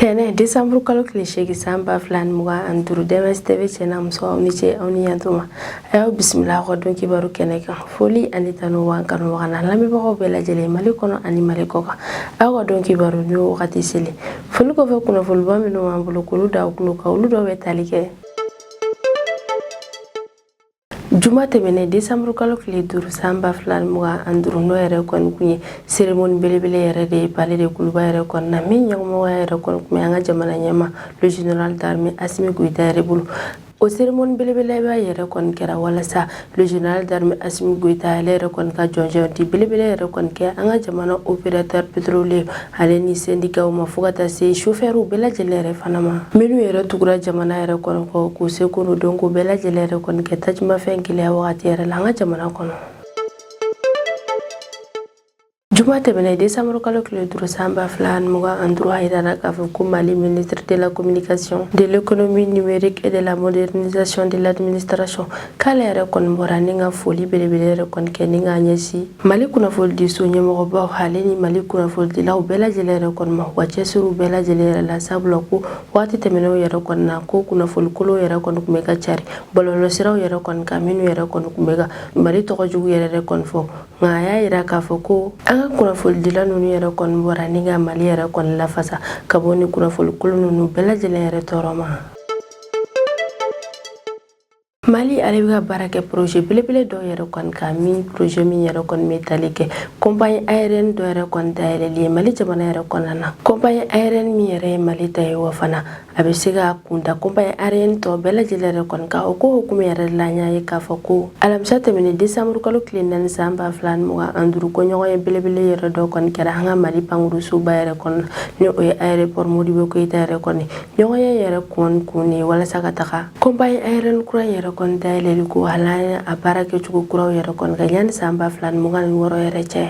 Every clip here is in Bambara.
Tene December kalo kile samba flan muga anduru demes tv chena mso awniche awni yantuma ayo bismillah ko don kibaru kene ka foli anita no wan kanu wana lami bako bela jele malikono ani malikoka ayo don kibaru ni wakati sele foli ko fe kuna foli ba mino mambulu kulu da kulu ka ulu do wetalike Juma temene December kalo kile duru samba flan muga anduru no ere kon kunye cérémonie belebele ere de palais de Kuluba ere kon na min nyangmo ere kon kumanga jamana nyama le général d'armée Assimi Goïta ere bulu au cérémonie belebele ba ere kon kera wala sa le général d'armée Assimi Goïta ere kon ka jonjon di belebele ere kon ke anga jamana opérateur pétrolier ale ni syndicat ma fugata se chauffeur u bela jelere fanama menu ere tugura jamana ere kon ko ku se ko don ko bela jelere kon ke tajma fenkile wakati ere langa jamana kono Juma temene December kalo kile duru samba flan muga andru haidara kafuku Mali ministre de la communication, de l'économie numérique et de la modernisation de l'administration kalere kon boraninga foli belebele kon keninga nyesi Mali kuna foli di sonye mo ba haleni Mali kuna foli di la bela jelere kon ma wache suru bela jelere la sablo ko wati temene yere kon na ko kuna foli kolo yere kon kumega chari bololo siraw yere kon kaminu yere kon kumega Mali to jugu yere kon fo ngaya ira kafuku kuna fol dila nunu yere kon bora ninga Mali yere kon la fasa kaboni kuna fol kulu nunu bela jele yere toroma Mali alibiga barake projet belebele do yere kon kami projet mi yere kon métallique compagnie aérienne do yere kon daele li Mali jamana yere kon nana compagnie aérienne mi yere Mali tay wafana abisiga kunda compagnie aérienne to bela jele yere kon ka ko hukum yere la nyaay ka fako alam sa temene December kalo klinan samba flan mo anduru ko nyoy belebele yere do kon kera hanga Mali panguru su bayere kon ni o aéroport Modibo Keïta yere kon nyoy yere kon kuni wala sakataka compagnie aérienne kura yere kon daile ko halaya aparake chuko kuraw yere kon ganyan samba flan mungal woro yere che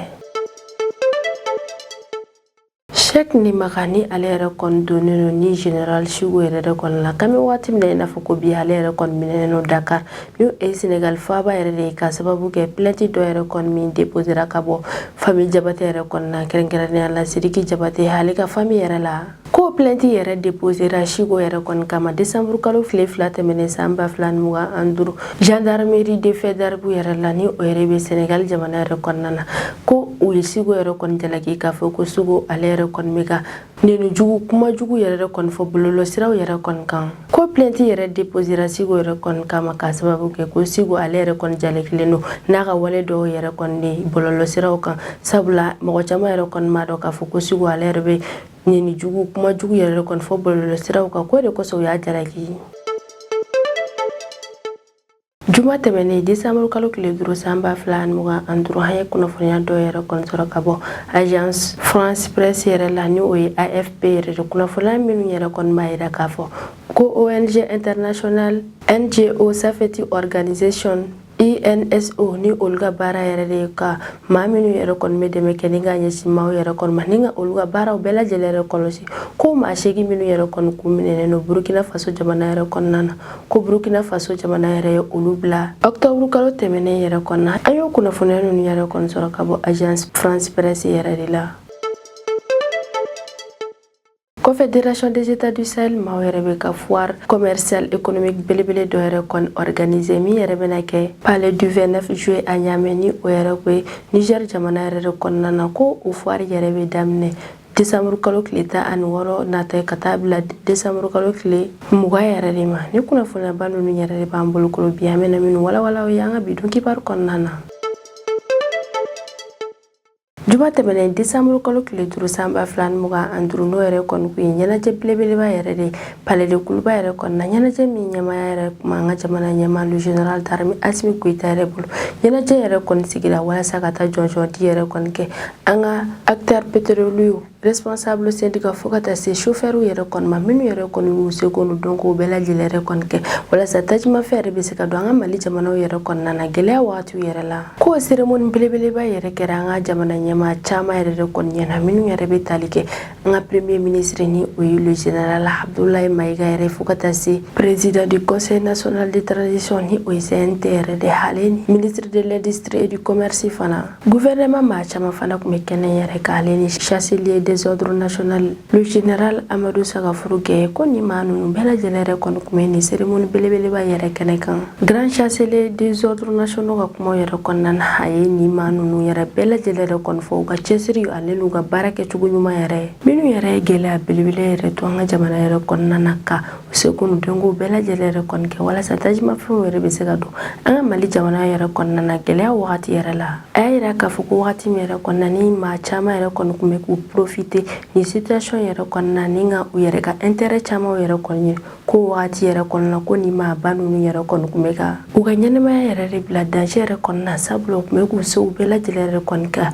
Cheikh ni magani alere kon doneno ni général Chigo yere kon la kami wati mne na foko bi alere kon mineno Dakar mi e Sénégal faba yere de ka sababu ke plainte do yere kon mi déposer akabo famille Jabate yere kon na kerenkerane la Sidiki Jabate halika famille yere la ko plainte yere déposer ra Chigo yere kon kama December kalo flat mene samba flan muga anduru gendarmerie de fédéral yere la ni o yere be Sénégal jamana yere kon nana ko o Chigo yere kon jalaki ka foko sugo alere kon mega nenu jugu kuma jugu yere kon fo bololo siraw yere kon kan ko plainte yere déposer ra Chigo yere kon kama ka sababu ke ko Chigo alere kon jalekileno naga wale do yere kon ni bololo siraw kan sabula mo chama yere kon mado ka fo ko Chigo alere be neni jugu kuma jugu yere kon fo bololo siraw ka ko de ko so ya jalaki Juma temene December kalo kile duru samba flan muga anduru haye kuna funya do yere kon soro kabo agence France Presse yere la ni o AFP yere kuna fulan minu yere kon mayira kafo ko ONG international NGO Safety Organization INSO ni olga bara yere de ka maminu yere kon medeme keninga nyesi maw yere kon maninga olga bara o bela jelere kolosi ko ma shegi minu yere kon kumine no Burkina Faso jamana yere kon nana ko Burkina Faso jamana yere olubla octobre kalo temene yere kon na ayo kuna funenu yere kon soro kabo agence France Presse yere de la Confédération des États du Sahel Mawerebe foire commerciale économique belebele do yere kon organisé mi yere benake palais du 29 juillet à Niamey ni o yere ko Niger jamana yere kon nana ko o foire yere be damne December kalo kile ta an woro nata katabla December kalo kile muga yere lima ni kuna funa banu ni yere bambul ko biame na min wala o yanga bidon ki par kon nana Juma temene December kalo kile duru samba flan muga anduru no yere kon ku nyana je belebele ba yere de palais de Kuluba yere kon na nyana je mi nyama yere manga jamana nyama le général d'armée Assimi Goïta yere bulu nyana je yere kon sigira wala sakata jonjon di yere kon ke anga acteur pétrolier responsable syndicat fokata se chauffeur yere kon ma minu yere kon wu seconde donc o bela jilere kon ke wala sa tajma fere be se ka do anga Mali jamana yere kon nana gele watu yere la ko cérémonie belebele ba yere keranga jamana nyama chama yere kon nyana minu yere be talike nga premier ministre ni o le général Abdoulaye Maïga yere fokata se président du conseil national de transition ni o CNTR de haleni ministre de l'industrie et du commerce fana gouvernement ma chama fana ko mekene yere ka haleni chancelier de des ordres nationaux le général Amadou Sagafuru Gueye ko ni maa nunu bɛɛ lajɛlen yɛrɛ kɔni kun bɛ ni cérémonie belebeleba yɛrɛ kɛnɛ kan grand chancelier des ordres nationaux ka kuma yɛrɛ kɔnɔna na a ye ni maa nunu yɛrɛ bɛɛ lajɛlen yɛrɛ kɔni fɔ u ka cɛsiri ale n'u ka baara kɛcogo ɲuman yɛrɛ minnu yɛrɛ ye gɛlɛya belebele yɛrɛ to an ka jamana yɛrɛ kɔnɔna na ka u se k'u denko bɛɛ lajɛlen yɛrɛ kɔni kɛ walasa tajimafɛnw yɛrɛ bɛ se ka don an ka Mali jamana yɛrɛ kɔnɔna na gɛlɛya wagati yɛrɛ la a y'a yira k'a fɔ ko wagati min yɛrɛ kɔnɔna ni maa caman yɛrɛ kɔni kun bɛ k'u profiter ni situation yɛrɛ kɔnɔna ni ka u yɛrɛ ka intérêt caman yɛrɛ kɔni ko wagati yɛrɛ kɔnɔna ko ni maa ba ninnu yɛrɛ kɔni kun bɛ ka u ka ɲɛnɛmaya yɛrɛ de bila danger yɛrɛ kɔnɔna sabula u kun bɛ k'u sew bɛɛ lajɛlen yɛrɛ kɔni ka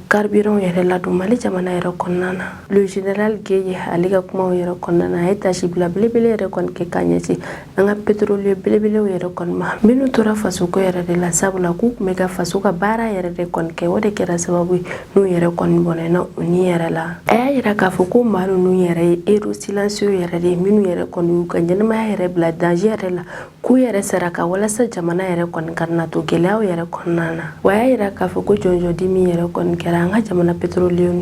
carburant yɛrɛ ladon Mali jamana yɛrɛ kɔnɔna na le général Gueye ale ka kumaw yɛrɛ kɔnɔna na a ye tasi bila belebele yɛrɛ kɔni kɛ k'a ɲɛsin an ka pétrolier belebelew yɛrɛ kɔni ma minnu tora fasoko yɛrɛ de la sabula k'u kun bɛ ka faso ka baara yɛrɛ de kɔni kɛ o de kɛra sababu ye n'u yɛrɛ kɔni bɔnɛna u ni yɛrɛ la a y'a yira k'a fɔ ko maa ninnu yɛrɛ ye héros silencieux yɛrɛ de minnu yɛrɛ kɔni y'u ka ɲɛnɛmaya yɛrɛ bila danger yɛrɛ la k'u yɛrɛ saraka walasa jamana yɛrɛ kɔni ka na to gɛlɛyaw yɛrɛ kɔnɔna na wa a y'a yira k'a fɔ ko jɔnjɔdimi yɛrɛ kɔni kɛra an ka jamana pétrolier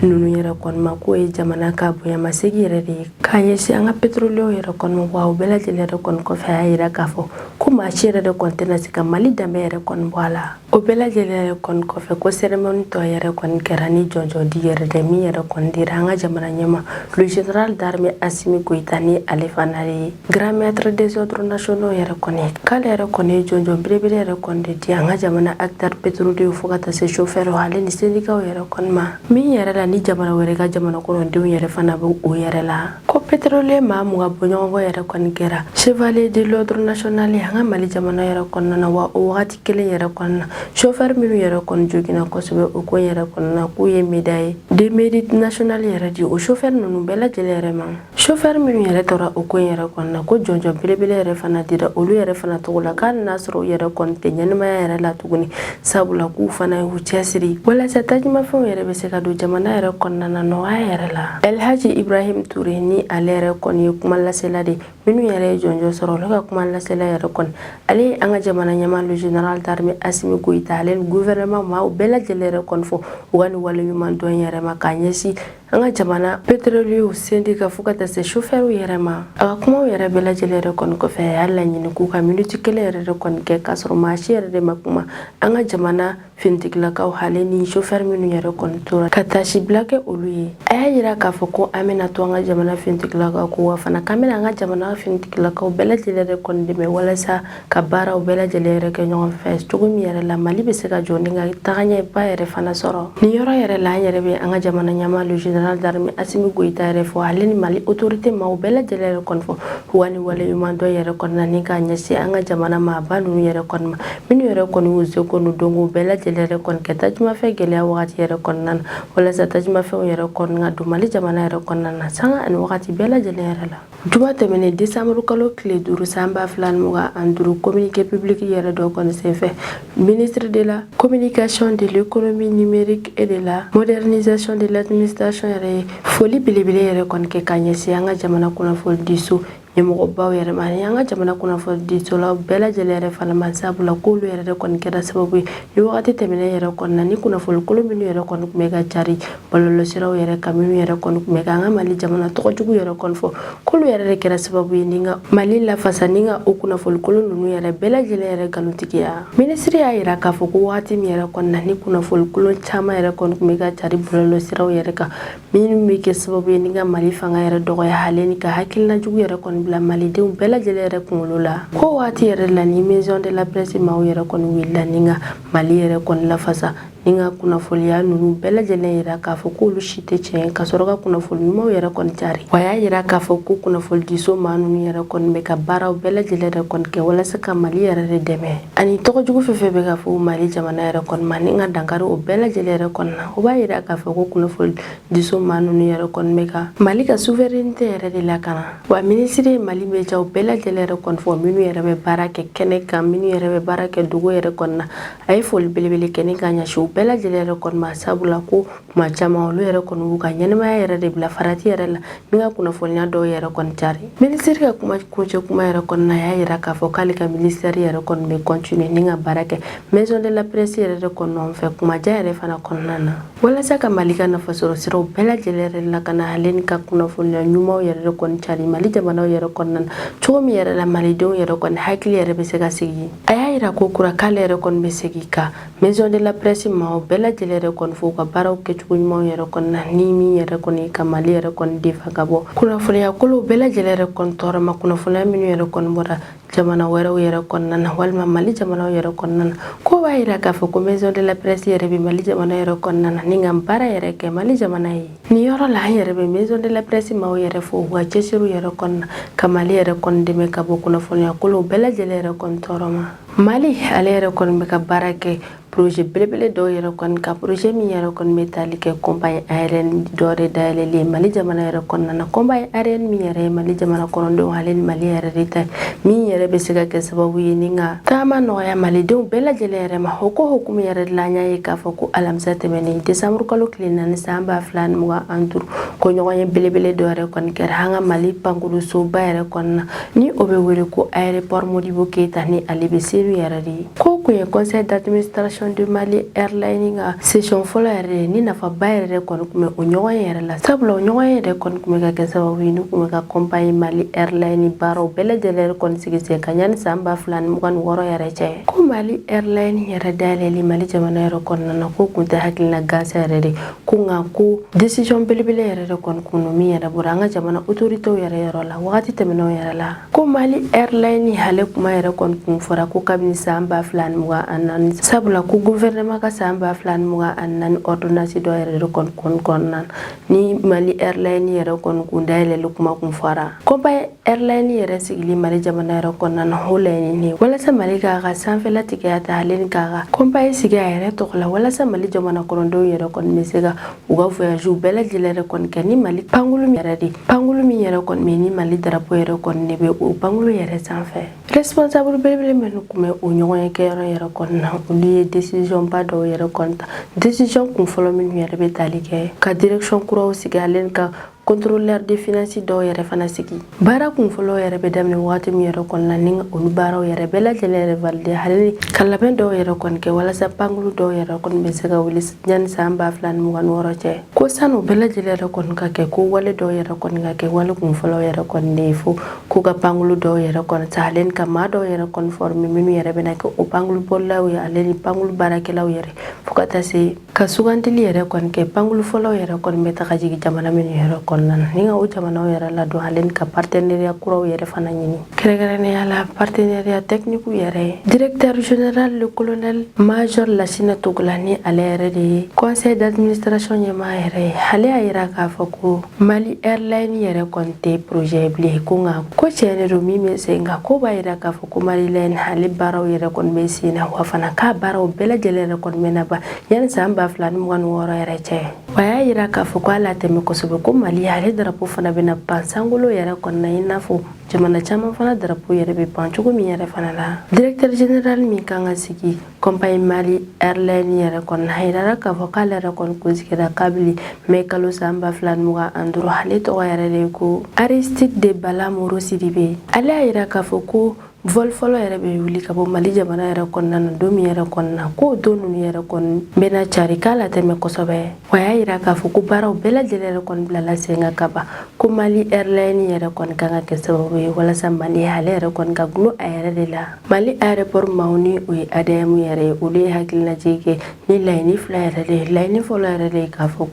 ninnu yɛrɛ kɔni ma k'o ye jamana ka bonyamasegi yɛrɛ de ye k'a ɲɛsin an ka pétrolier yɛrɛ kɔni ma wa u bɛɛ lajɛlen yɛrɛ kɔni kɔfɛ a y'a yira k'a fɔ ko maa si yɛrɛ de kɔni tɛna se ka Mali danbe yɛrɛ kɔni bɔ a la o bɛɛ lajɛlen yɛrɛ kɔni kɔfɛ ko cérémonie tɔ yɛrɛ kɔni kɛra ni jɔnjɔdi yɛrɛ de min yɛrɛ kɔni dira an ka jamana ɲɛma le général d'armée Assimi Goïta ni ale fana ye grand maître des ordres nationaux yɛrɛ kɔni k'ale yɛrɛ kɔni ye jɔnjɔn belebele yɛrɛ kɔni de di an ka jamana acteur pétrolier fo ka taa se chauffeur ale ni syndicat yɛrɛ kɔni ma min yɛrɛ la ni jamana wɛrɛ ka jamana kɔnɔdenw yɛrɛ fana bɛ o yɛrɛ la ko pétrolier maa mun ka bɔɲɔgɔnko yɛrɛ kɔni kɛra chevalier de l'ordre national ye an ka Mali jamana yɛrɛ kɔnɔna na wa o wagati kelen yɛrɛ kɔnɔna na chauffeur minnu yɛrɛ kɔni joginna kosɛbɛ o ko yɛrɛ kɔnɔna k'u ye médaille de mérite national yɛrɛ di o chauffeur ninnu bɛɛ lajɛlen yɛrɛ ma chauffeur minnu yɛrɛ tora o ko yɛrɛ kɔnɔna ko jɔnjɔn belebele yɛrɛ fana dira olu yɛrɛ fana tɔgɔ la k'a n'a sɔrɔ u yɛrɛ kɔni tɛ ɲɛnɛmaya yɛrɛ la tuguni sabula k'u fana y'u cɛsiri walasa tajimafɛnw yɛrɛ bɛ se ka don jamana yɛrɛ kɔnɔna na nɔgɔya yɛrɛ la Elhaji Ibrahim Touré ni ale yɛrɛ kɔni ye kuma lasela de minnu yɛrɛ ye jɔnjɔn sɔrɔ olu ka kuma lasela yɛrɛ kɔni ale ye an ka jamana ɲɛmaa le général d'armée Assimi Goïta ale ni gouvernement ma u bɛɛ lajɛlen yɛrɛ kɔni fɔ u ka nin waleɲuman dɔn yɛrɛ ma k'a ɲɛsin an ka jamana pétrolier syndicat fo ka taa se chauffeur yɛrɛ ma a ka kumaw yɛrɛ bɛɛ lajɛlen yɛrɛ kɔni kɔfɛ a y'a laɲini k'u ka minute kelen yɛrɛ de kɔni kɛ k'a sɔrɔ maa si yɛrɛ de ma kuma an ka jamana finitigilakaw ale ni chauffeur minnu yɛrɛ kɔni tora ka tasi bila kɛ olu ye a y'a yira k'a fɔ ko an bɛna to an ka jamana finitigilakaw ko wa fana k'an bɛna an ka jamana finitigilakaw bɛɛ lajɛlen yɛrɛ kɔni dɛmɛ walasa ka baaraw bɛɛ lajɛlen yɛrɛ kɛ ɲɔgɔn fɛ cogo min yɛrɛ la Mali bɛ se ka jɔ ni ka tagaɲɛ ba yɛrɛ fana sɔrɔ nin yɔrɔ yɛrɛ la an yɛrɛ bɛ an ka jamana ɲɛmaa le général d'armée Assimi Goïta yɛrɛ fɔ ale ni Mali autorité ma u bɛɛ lajɛlen yɛrɛ kɔni fɔ u ka nin waleɲuman dɔn yɛrɛ kɔni na ni k'a ɲɛsin an ka jamana maaba ninnu yɛrɛ kɔni ma minnu yɛrɛ kɔni y'u seko n'u dɔnko bɛɛ lajɛlen yɛrɛ kɔni kɛ tajimafɛn gɛlɛya wagati yɛrɛ kɔnɔna na walasa tajimafɛnw yɛrɛ kɔni ka don Mali jamana yɛrɛ kɔnɔna na sanga ani wagati bɛɛ lajɛlen yɛrɛ la juma tɛmɛnen décembre kalo tile 5 san 2025 communiqué public yɛrɛ dɔ kɔni senfɛ ministre de la communication de l'économie numérique et de la modernisation de l'administration yɛrɛ ye foli belebele yɛrɛ kɔni kɛ k'a ɲɛsin an ka jamana kunnafoni di so ɲɛmɔgɔbaw yɛrɛ ma ani an ka jamana kunnafoni di solaw bɛɛ lajɛlen yɛrɛ fana ma sabula k'olu yɛrɛ de kɔni kɛra sababu ye ni wagati tɛmɛnen yɛrɛ kɔnɔna ni kunnafoni kolon minnu yɛrɛ kɔni tun bɛ ka cari bɔlɔlɔsiraw yɛrɛ kan minnu yɛrɛ kɔni tun bɛ ka an ka Mali jamana tɔgɔjugu yɛrɛ kɔni fɔ k'olu yɛrɛ de kɛra sababu ye ni ka Mali lafasa ni ka o kunnafoni kolon ninnu yɛrɛ bɛɛ lajɛlen yɛrɛ nkalontigiya ministre y'a yira k'a fɔ ko wagati min yɛrɛ kɔnɔna ni kunnafoni kolon caman yɛrɛ kɔni tun bɛ ka cari bɔlɔlɔsiraw yɛrɛ kan minnu bɛ kɛ sababu ye ni ka Mali fanga yɛrɛ dɔgɔya hali ni ka hakilina jugu yɛrɛ kɔni bila malidenw bɛɛ lajɛlen yɛrɛ kunkolo la ko waati yɛrɛ la ni maison de la presse maaw yɛrɛ kɔni wulila ni ka Mali yɛrɛ kɔni lafasa ni ka kunnafoniya ninnu bɛɛ lajɛlen yira k'a fɔ k'olu si tɛ tiɲɛ ka sɔrɔ ka kunnafoni ɲumanw yɛrɛ kɔni cari wa y'a yira k'a fɔ ko kunnafoni diso maa ninnu yɛrɛ kɔni bɛ ka baaraw bɛɛ lajɛlen yɛrɛ kɔni kɛ walasa ka Mali yɛrɛ de dɛmɛ ani tɔgɔjugu fɛn fɛn bɛ ka fɔ Mali jamana yɛrɛ kɔni ma ni ka dankari o bɛɛ lajɛlen yɛrɛ kɔni na o b'a yira k'a fɔ ko kunnafoni diso maa ninnu yɛrɛ kɔni bɛ ka Mali ka souveraineté yɛrɛ de lakana wa ministre ye Mali médiaw bɛɛ lajɛlen yɛrɛ kɔni fɔ minnu yɛrɛ bɛ baara kɛ kɛnɛ kan minnu yɛrɛ bɛ baara kɛ dugu yɛrɛ kɔni na a ye foli belebele kɛ ni ka ɲɛsin bɛɛ lajɛlen yɛrɛ kɔni ma sabula ko kuma caman olu yɛrɛ kɔni b'u ka ɲɛnɛmaya yɛrɛ de bila farati yɛrɛ la min ka kunnafoniya dɔw yɛrɛ kɔni cari. Minisiri ka kuncɛ kuma yɛrɛ kɔni na y'a yira k'a fɔ k'ale ka ministère yɛrɛ kɔni bɛ continuer ni ka baara kɛ maison de la presse yɛrɛ de kɔni nɔfɛ kumaja yɛrɛ fana kɔnɔna na walasa ka Mali ka nafasɔrɔ siraw bɛɛ lajɛlen yɛrɛ lakana ale ni ka kunnafoniya ɲumanw yɛrɛ de kɔni cari Mali jamanaw yɛrɛ kɔnɔna na cogo min yɛrɛ la malidenw yɛrɛ kɔni hakili yɛrɛ bɛ se ka sigi. A y'a yira ko kura k'ale yɛrɛ kɔni bɛ segin ka maison de la presse maaw bɛɛ lajɛlen yɛrɛ kɔni fo ka baaraw kɛcogo ɲumanw yɛrɛ kɔni na ni min yɛrɛ kɔni ka Mali yɛrɛ kɔni defa ka bɔ kunnafoniya kolow bɛɛ lajɛlen yɛrɛ kɔni tɔɔrɔ ma kunnafoniya minnu yɛrɛ kɔni bɔra jamana wɛrɛw yɛrɛ kɔnɔna na walima Mali jamanaw yɛrɛ kɔnɔna na ko b'a yira k'a fɔ ko maison de la presse yɛrɛ bɛ Mali jamana yɛrɛ kɔnɔna na ni ka baara yɛrɛ kɛ Mali jamana ye. Ni yɔrɔ la an yɛrɛ bɛ maison de la presse maaw yɛrɛ fo u ka cɛsiriw yɛrɛ kɔnɔna ka Mali yɛrɛ kɔni dɛmɛ ka bɔ kunnafoniya kolow bɛɛ lajɛlen yɛrɛ kɔni tɔɔrɔ ma. Mali ale yɛrɛ kɔni bɛ ka baara kɛ projet belebele dɔw yɛrɛ kɔni ka projet min yɛrɛ kɔni bɛ tali kɛ compagnie aérienne dɔ de dayɛlɛlen Mali jamana yɛrɛ kɔnɔna na compagnie aérienne min yɛrɛ ye Mali jamana kɔnɔdenw ale ni Mali yɛrɛ de ta min yɛrɛ bɛ se ka kɛ sababu ye ni ka taama nɔgɔya malidenw bɛɛ lajɛlen yɛrɛ ma o ko hukumu yɛrɛ de la an y'a ye k'a fɔ ko alamisa tɛmɛnen décembre kalo tile 4 san 2025 ko ɲɔgɔnye belebele dɔ yɛrɛ kɔni kɛra an ka Mali pankolosoba yɛrɛ kɔnɔna ni o bɛ wele ko aéroport Modibo Keita ni ale bɛ selu yɛrɛ de ye ko kun ye conseil d'administration de Mali Airline ka session fɔlɔ yɛrɛ ni nafaba yɛrɛ kɔni kun bɛ o ɲɔgɔn yɛrɛ la sabula o ɲɔgɔn yɛrɛ kɔni kun bɛ ka kɛ sababu ye ni kun bɛ ka compagnie Mali Airline baaraw bɛɛ lajɛlen yɛrɛ kɔni sigi sen kan yanni san 2026 yɛrɛ cɛ ko Mali Airline yɛrɛ dayɛlɛli Mali jamana yɛrɛ kɔnɔna na ko kun tɛ hakilina gansan yɛrɛ de ko nka ko décision belebele yɛrɛ de kɔni kun don min yɛrɛ bɔra an ka jamana autoritéw yɛrɛ yɔrɔ la wagati tɛmɛnenw yɛrɛ la ko Mali Airline ale kuma yɛrɛ kɔni kun fɔra ko kabini san 2024 sabula ko gouvernement ka san 2024 ordonnance dɔ yɛrɛ de kɔni kɔnɔna na ni Mali Airline yɛrɛ kɔni kun dayɛlɛli kuma kun fɔra compagnie Airline yɛrɛ sigili Mali jamana yɛrɛ kɔnɔna na o laɲini walasa Mali k'a ka sanfɛla tigiya ta ale ni k'a ka compagnie sigi a yɛrɛ tɔgɔ la walasa Mali jamana kɔnɔdenw yɛrɛ kɔni bɛ se ka u ka voyage bɛɛ lajɛlen yɛrɛ kɔni kɛ ni Mali pankulu min yɛrɛ kɔni bɛ ni Mali drapeau yɛrɛ kɔni de bɛ o pankulu yɛrɛ sanfɛ responsable belebele minnu kun bɛ o ɲɔgɔn ye kɛyɔrɔ yɛrɛ kɔni na olu ye décision ba dɔw yɛrɛ kɔni ta décision kun fɔlɔ minnu yɛrɛ bɛ tali kɛ ka direction kuraw sigi ale ni ka contrôleur des finances dɔw yɛrɛ fana sigi baara kun fɔlɔ yɛrɛ bɛ daminɛ waati min yɛrɛ kɔnɔna ni olu baaraw yɛrɛ bɛɛ lajɛlen yɛrɛ valide hali ka labɛn dɔw yɛrɛ kɔni kɛ walasa pankulu dɔw yɛrɛ kɔni bɛ se ka wuli yanni san 2026 cɛ ko sanu bɛɛ lajɛlen yɛrɛ kɔni ka kɛ ko wale dɔw yɛrɛ kɔni ka kɛ wale kun fɔlɔ yɛrɛ kɔni de ye fo ko ka pankulu dɔw yɛrɛ kɔni ta ale ni ka maa dɔw yɛrɛ kɔni former minnu yɛrɛ bɛna kɛ o pankulu bɔlaw ye ale ni pankulu baarakɛlaw yɛrɛ fo ka taa se ka sugantili yɛrɛ kɔni kɛ pankulu fɔlɔw yɛrɛ kɔni bɛ taga jigin jamana minnu yɛrɛ kɔnɔna na ni ka o jamanaw yɛrɛ ladon ale ni ka partenariat kuraw yɛrɛ fana ɲini kɛrɛnkɛrɛnnenya la partenariat technique yɛrɛ directeur général le colonel major Lassina Togolani ale yɛrɛ de ye conseil d'administration ɲɛmaa yɛrɛ ye ale y'a yira k'a fɔ ko Mali Airline yɛrɛ kɔni tɛ projet bilen ko nka ko tiɲɛ de don min bɛ sen nka ko b'a yira k'a fɔ ko Mali Airline ale baaraw yɛrɛ kɔni bɛ sen na wa fana k'a baaraw bɛɛ lajɛlen yɛrɛ kɔni bɛ na ban yanni san 2026 yɛrɛ cɛ wa y'a yira k'a fɔ ko ala tɛmɛ kosɛbɛ ko Mali ale drapeau fana bɛna pan sankolo yɛrɛ kɔnɔna i n'a fɔ jamana caman fana drapeau yɛrɛ bɛ pan cogo min yɛrɛ fana la directeur général min kan ka sigi compagnie Mali Airline yɛrɛ kɔnɔna a yirara k'a fɔ k'ale yɛrɛ kɔni kun sigira kabili mai kalo san 2025 ale tɔgɔ yɛrɛ de ye ko Aristide de Bala Moro Sidibe ale y'a yira k'a fɔ ko vol fɔlɔ yɛrɛ bɛ wuli ka bɔ Mali jamana yɛrɛ kɔnɔna na don min yɛrɛ kɔnɔna ko don ninnu yɛrɛ kɔni bɛna cari k'a la tɛmɛ kosɛbɛ wa y'a yira k'a fɔ ko baaraw bɛɛ lajɛlen yɛrɛ kɔni bilala sen kan ka ban ko Mali Airline yɛrɛ kɔni kan ka kɛ sababu ye walasa Mali ale yɛrɛ kɔni ka gulo a yɛrɛ de la Mali aéroport maaw ni o ye ADM yɛrɛ ye olu ye hakilinajigi kɛ ni laɲini fila yɛrɛ de ye laɲini fɔlɔ yɛrɛ de ye k'a fɔ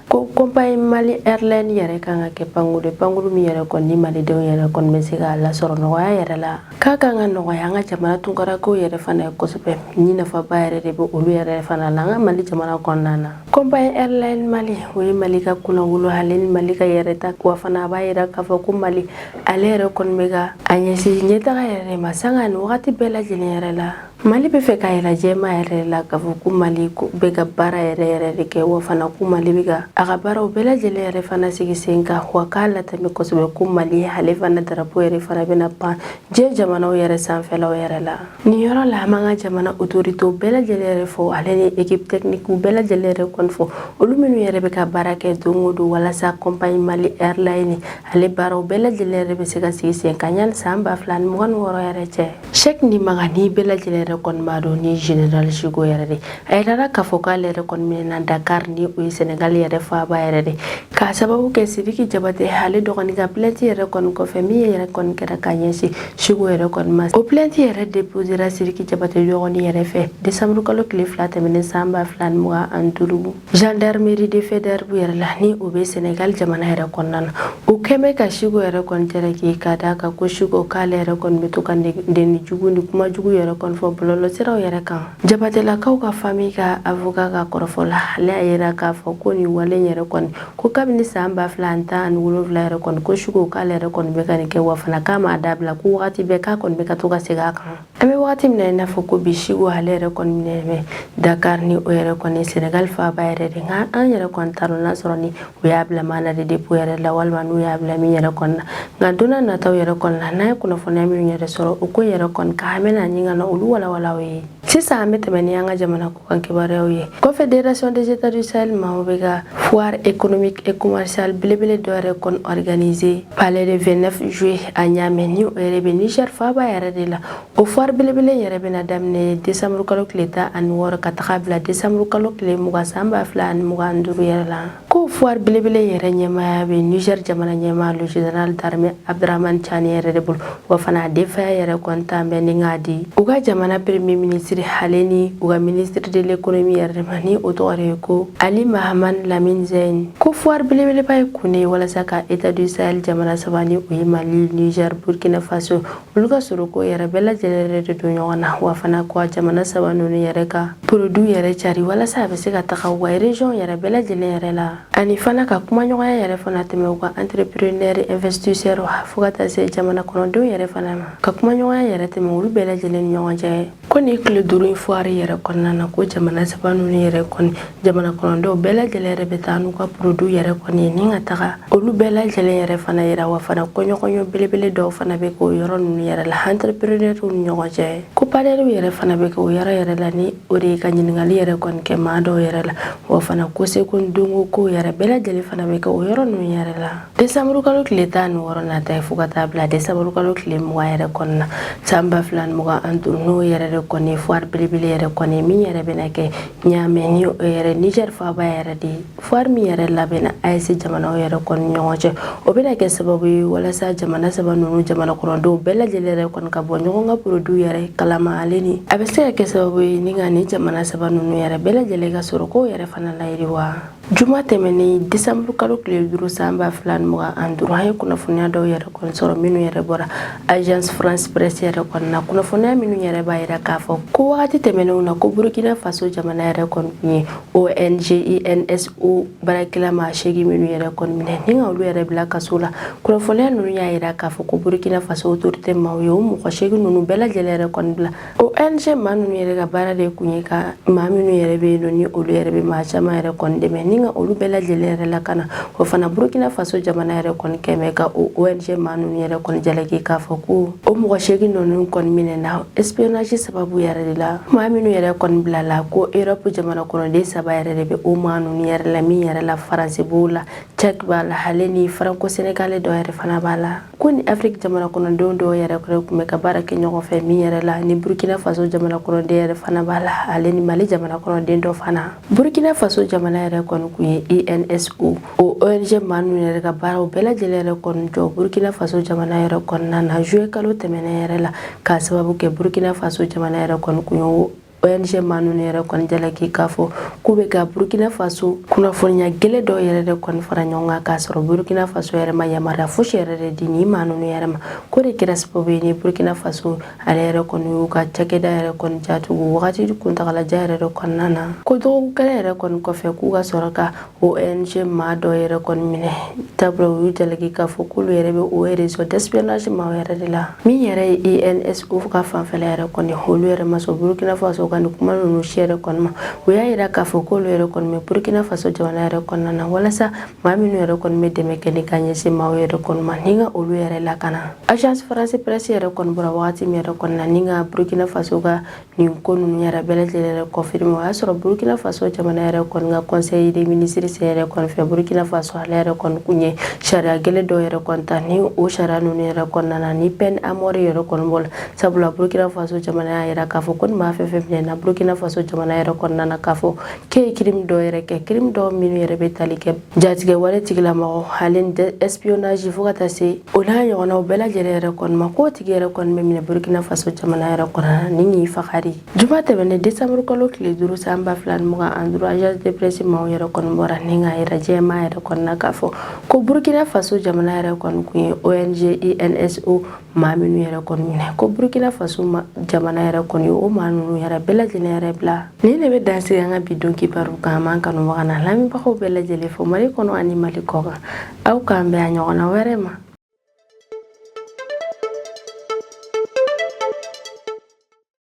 ko compagnie Mali Airline yɛrɛ kan ka kɛ pankulu min yɛrɛ kɔni ni malidenw yɛrɛ kɔni bɛ se k'a lasɔrɔ nɔgɔya yɛrɛ la k'a kan ka nɔgɔya an ka jamana tunkarakaw yɛrɛ fana ye kosɛbɛ ni nafaba yɛrɛ de bɛ olu yɛrɛ fana la an ka Mali jamana kɔnɔna na compagnie Airline Mali o ye Mali ka kunnawolo ale ni Mali ka yɛrɛ ta wa fana a b'a yira k'a fɔ ko Mali ale yɛrɛ kɔni bɛ ka a ɲɛsin ɲɛtaga yɛrɛ de ma sanga ni wagati bɛɛ lajɛlen yɛrɛ la Mali be fe ka yɛrɛ jɛma yɛrɛ la k'a fɔ ko Mali bɛ ka baara yɛrɛ de kɛ wa fana ko Mali bɛ ka a ka baaraw bɛɛ lajɛlen yɛrɛ fana sigi sen kan wa k'a latɛmɛ kosɛbɛ ko Mali ale fana drapeau yɛrɛ fana bɛna pan diɲɛ jamanaw yɛrɛ sanfɛlaw yɛrɛ la. Nin yɔrɔ la an b'an ka jamana autorités bɛɛ lajɛlen yɛrɛ fɔ ale ni équipe technique bɛɛ lajɛlen yɛrɛ kɔni fɔ olu minnu yɛrɛ bɛ ka baara kɛ don o don walasa compagnie Mali Airline ale baaraw bɛɛ lajɛlen yɛrɛ bɛ se ka sigi sen kan yanni san 2026 yɛrɛ cɛ. Cheikh Nimaga ni bɛɛ lajɛlen yɛrɛ kɔni b'a dɔn ni Général Chico yɛrɛ de a yirala k'a fɔ k'ale yɛrɛ kɔni minɛna Dakar ni o ye Sénégal yɛrɛ faaba yɛrɛ de k'a sababu kɛ Sidiki Jabate ale dɔgɔnin ka plainte yɛrɛ kɔni kɔfɛ min yɛrɛ kɔni kɛra ka ɲɛsin Chico yɛrɛ kɔni ma o plainte yɛrɛ déposera Sidiki Jabate dɔgɔnin yɛrɛ fɛ décembre kalo tile 2 tɛmɛnen san 2025 gendarmerie de Faidherbe yɛrɛ la ni o bɛ Sénégal jamana yɛrɛ kɔnɔna na o kɛmɛ ka Chico yɛrɛ kɔni jalaki k'a d'a kan ko Chico k'ale yɛrɛ kɔni bɛ to ka nɛni jugu ni kuma jugu yɛrɛ kɔni fɔ bɔlɔlɔsiraw yɛrɛ kan Jabatelakaw ka famille ka avocat ka kɔrɔfɔ la ale a yira k'a fɔ ko nin wale yɛrɛ kɔni ko kabini san 2017 yɛrɛ kɔni ko Chico k'ale yɛrɛ kɔni bɛ ka nin kɛ wa fana k'a m'a dabila ko wagati bɛɛ k'a kɔni bɛ ka to ka segin a kan an bɛ wagati min na i n'a fɔ ko bi Chico ale yɛrɛ kɔni minɛ bɛ Dakar ni o yɛrɛ kɔni Sénégal faaba yɛrɛ de nka an yɛrɛ kɔni t'a dɔn n'a sɔrɔ ni o y'a bila mandat de dépôt yɛrɛ la walima n'u y'a bila min yɛrɛ kɔni na nka don n'a nataw yɛrɛ kɔni la n'a ye kunnafoniya minnu yɛrɛ sɔrɔ o ko yɛrɛ kɔni k'a bɛna ɲini ka na olu walawala o ye sisan an bɛ tɛmɛ ni an ka jamana ko kan kibaruyaw ye Confédération des États du Sahel ma o bɛ ka foire économique et commerciale belebele dɔ yɛrɛ kɔni organisé palais de 29 juillet a Niamey ni o yɛrɛ bɛ Niger faaba yɛrɛ de la o foire belebele yɛrɛ bɛna daminɛ décembre kalo tile 16 ka taga bila décembre kalo tile 20 san 2025 yɛrɛ la ko foire belebele yɛrɛ ɲɛmaaya bɛ Niger jamana ɲɛmaa le général d'armée Abdraman Chani yɛrɛ de bolo wa fana a denfaya yɛrɛ kɔni t'an bɛ ni k'a di u ka jamana premier ministre ale ni u ka ministre de l'économie yɛrɛ ma ni o tɔgɔ de ye ko Ali Mahaman Lamine Zain ko foire belebeleba ye kun ye walasa ka État du Sahel jamana saba ni o ye Mali Niger Burkina Faso olu ka sɔrɔ ko yɛrɛ bɛɛ lajɛlen yɛrɛ de don ɲɔgɔn na wa fana ko a jamana saba ninnu yɛrɛ ka produit yɛrɛ cari walasa a bɛ se ka taga wa région yɛrɛ bɛɛ lajɛlen yɛrɛ la ani fana ka kumaɲɔgɔnya yɛrɛ fana tɛmɛ u ka entrepreneur investisseur fo ka taa se jamana kɔnɔdenw yɛrɛ fana ma ka kumaɲɔgɔnya yɛrɛ tɛmɛ olu bɛɛ lajɛlen ni ɲɔgɔn cɛ ko ni tile 5 foire yɛrɛ kɔnɔna na ko jamana saba ninnu yɛrɛ kɔni jamana kɔnɔdenw bɛɛ lajɛlen yɛrɛ bɛ taa n'u ka produit yɛrɛ kɔni ye ni ka taga olu bɛɛ lajɛlen yɛrɛ fana yira wa fana kɔɲɔkɔɲɔ belebele dɔw fana bɛ k'o yɔrɔ ninnu yɛrɛ la entrepreneur ni ɲɔgɔn cɛ ko partenaires yɛrɛ fana bɛ k'o yɔrɔ yɛrɛ la ni o de ye ka ɲininkali yɛrɛ kɔni kɛ maa dɔw yɛrɛ la wa fana ko seko donko ko yɛrɛ bɛɛ lajɛlen fana bɛ kɛ o yɔrɔ ninnu yɛrɛ la décembre kalo tile 16 nata ye fo ka taa bila décembre kalo tile 20 yɛrɛ kɔnɔna na san 2025 n'o yɛrɛ de kɔni foire belebele yɛrɛ kɔni min yɛrɛ bɛna kɛ Niamey ni o yɛrɛ Niger faaba yɛrɛ de foire min yɛrɛ labɛnna AES jamanaw yɛrɛ kɔni ɲɔgɔn cɛ o bɛna kɛ sababu ye walasa jamana saba ninnu jamana kɔnɔdenw bɛɛ lajɛlen yɛrɛ kɔni ka bɔ ɲɔgɔn ka produit yɛrɛ kalama ale ni a bɛ se ka kɛ sababu ye ni ka ni jamana saba ninnu yɛrɛ bɛɛ lajɛlen ka sɔrɔ ko yɛrɛ fana layiriwa juma tɛmɛnen décembre kalo tile 5 san 2025 an ye kunnafoniya dɔw yɛrɛ kɔni sɔrɔ minnu yɛrɛ bɔra agence France Presse yɛrɛ kɔni na kunnafoniya minnu yɛrɛ b'a yira k'a fɔ ko wagati tɛmɛnenw na ko Burkina Faso jamana yɛrɛ kɔni tun ye ONG INSO baarakɛla maa 8 minnu yɛrɛ kɔni minɛ ni ka olu yɛrɛ bila kaso la kunnafoniya ninnu y'a yira k'a fɔ ko Burkina Faso autorité maaw ye o mɔgɔ 8 ninnu bɛɛ lajɛlen yɛrɛ kɔni bila ONG maa ninnu yɛrɛ ka baara de kun ye ka maa minnu yɛrɛ bɛ yen ni olu yɛrɛ bɛ maa caman yɛrɛ kɔni dɛmɛ ni ka olu bɛɛ lajɛlen yɛrɛ lakana o fana Burkina Faso jamana yɛrɛ kɔni kɛmɛ ka o ONG maa ninnu yɛrɛ kɔni jalaki k'a fɔ ko o mɔgɔ 8 ninnu kɔni minɛna espionnage sababu yɛrɛ de la maa minnu yɛrɛ kɔni bila la ko Europe jamana kɔnɔden saba yɛrɛ de bɛ o maa ninnu yɛrɛ la min yɛrɛ la France b'o la Tchad b'a la ale ni Franco Sénégalais dɔ yɛrɛ fana b'a la ko ni Afrique jamana kɔnɔdenw dɔw yɛrɛ tun bɛ ka baara kɛ ɲɔgɔn fɛ min yɛrɛ la ni Burkina Faso jamana kɔnɔden yɛrɛ fana b'a la ale ni Mali jamana kɔnɔden dɔ fana Burkina Faso jamana yɛrɛ kɔni kun ye INSO o ONG maa ninnu yɛrɛ ka baaraw bɛɛ lajɛlen yɛrɛ kɔni jɔ Burkina Faso jamana yɛrɛ kɔnɔna na juillet kalo tɛmɛnen yɛrɛ la k'a sababu kɛ Burkina Faso jamana yɛrɛ kɔni kun ye ONG manu yɛrɛ kɔni jalaki k'a fɔ k'u bɛ ka Burkina Faso kunnafoniya gɛlɛ dɔ yɛrɛ de kɔni fara ɲɔgɔn kan k'a sɔrɔ Burkina Faso yɛrɛ ma yamaruya fosi yɛrɛ de di ni manu yɛrɛ ma ko de kɛra sababu ye ni Burkina Faso ale yɛrɛ kɔni y'u ka cakɛda yɛrɛ kɔni jatugu wagati kuntagalajan yɛrɛ de kɔnɔna na ko dɔgɔkun yɛrɛ kɔni kɔfɛ k'u ka sɔrɔ ka ONG maa dɔ yɛrɛ kɔni minɛ tabula u y'u jalaki k'a fɔ k'olu yɛrɛ bɛ o réseau d'espionnage maaw yɛrɛ de la min yɛrɛ ye INSO ka fanfɛla yɛrɛ kɔni olu yɛrɛ ma sɔn Burkina Faso ka ni kuma ninnu si yɛrɛ kɔni ma u y'a yira k'a fɔ k'olu yɛrɛ kɔni bɛ Burkina Faso jamana yɛrɛ kɔnɔna na walasa maa minnu yɛrɛ kɔni bɛ dɛmɛ kɛ ni ka ɲɛsin maaw yɛrɛ kɔni ma ni ka olu yɛrɛ lakana agence France Presse yɛrɛ kɔni bɔra wagati min yɛrɛ kɔni na ni ka Burkina Faso ka nin ko ninnu yɛrɛ bɛɛ lajɛlen yɛrɛ confirmé o y'a sɔrɔ Burkina Faso jamana yɛrɛ kɔni ka conseil des ministres yɛrɛ kɔni fɛ Burkina Faso ale yɛrɛ kɔni kun ye sariya gɛlɛn dɔ yɛrɛ kɔni ta ni o sariya ninnu yɛrɛ kɔnɔna na ni peine à mort yɛrɛ kɔni bɔ la sabula Burkina Faso jamana y'a yira k'a fɔ ko nin maa fɛn fɛn minɛ na Burkina Faso jamana yɛrɛ kɔnɔna na k'a fɔ k'e ye crime dɔ yɛrɛ kɛ crime dɔ minnu yɛrɛ bɛ tali kɛ jatigɛ wale tigilamɔgɔ hali espionnage fo ka taa se o n'a ɲɔgɔnnaw bɛɛ lajɛlen yɛrɛ kɔni ma k'o tigi yɛrɛ kɔni bɛ minɛ Burkina Faso jamana yɛrɛ kɔnɔna na ni nin fagari juma tɛmɛnen décembre kalo tile 5 san 2025 agence de presse maaw yɛrɛ kɔni bɔra ni ka yɛrɛ jɛma yɛrɛ kɔni na k'a fɔ ko Burkina Faso jamana yɛrɛ kɔni kun ye ONG INSO maa minnu yɛrɛ kɔni minɛ ko Burkina Faso jamana yɛrɛ kɔni o maa ninnu yɛrɛ bɛɛ lajɛlen yɛrɛ bila ni ne bɛ dansigi an ka bi don kibaru kan an m'an kanubaga na lamɛnbagaw bɛɛ lajɛlen fo Mali kɔnɔ ani Mali kɔ kan aw k'an bɛn a ɲɔgɔnna wɛrɛ ma